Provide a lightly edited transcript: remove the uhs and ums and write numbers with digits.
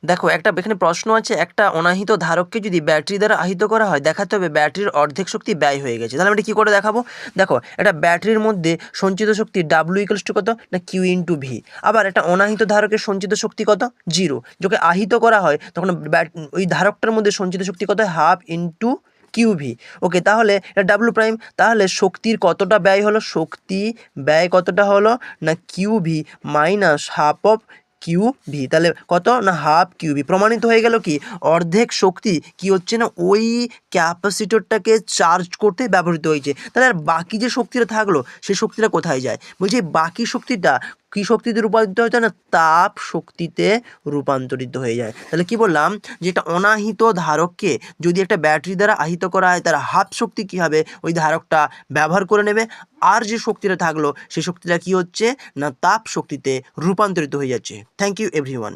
দেখো একটা এখানে প্রশ্ন আছে, একটা অনাহিত ধারককে যদি ব্যাটারি দ্বারা আহিত করা হয় দেখাতে হবে ব্যাটারির অর্ধেক শক্তি ব্যয় হয়ে গেছে। তাহলে আমি এটা কী করে দেখাবো? দেখো এটা ব্যাটারির মধ্যে সঞ্চিত শক্তি ডাব্লিউ ইকুয়ালস টু কত না কিউ ইন্টু ভি। আবার একটা অনাহিত ধারকের সঞ্চিত শক্তি কত? 0। যখন আহিত করা হয় তখন ওই ধারকটার মধ্যে সঞ্চিত শক্তি কত হয়? Half into QV. ওকে, তাহলে এটা ডাব্লু প্রাইম। তাহলে শক্তির কতটা ব্যয় হলো? শক্তি ব্যয় কতটা হলো না QV minus half of Q V. তাহলে কত না হাফ কিউ ভি। প্রমাণিত হয়ে গেল কি অর্ধেক শক্তি কি হচ্ছে না ওই ক্যাপাসিটরটাকে চার্জ করতে ব্যবহৃত হয়েছে। তাহলে আর বাকি যে শক্তিটা থাকলো সেই শক্তিটা কোথায় যায়? বলছি বাকি শক্তিটা কি শক্তিতে রূপান্তরিত হয়ে যায় না তাপ শক্তিতে রূপান্তরিত হয়ে যায়। তাহলে কি বললাম যে একটা অনাহিত ধারককে যদি একটা ব্যাটারি দ্বারা আহিত করা হয় তার হাফ শক্তি কী হবে? ওই ধারকটা ব্যবহার করে নেবে, আর যে শক্তিটা থাকলো সেই শক্তিটা কি হচ্ছে না তাপ শক্তিতে রূপান্তরিত হয়ে যাচ্ছে। Thank you everyone.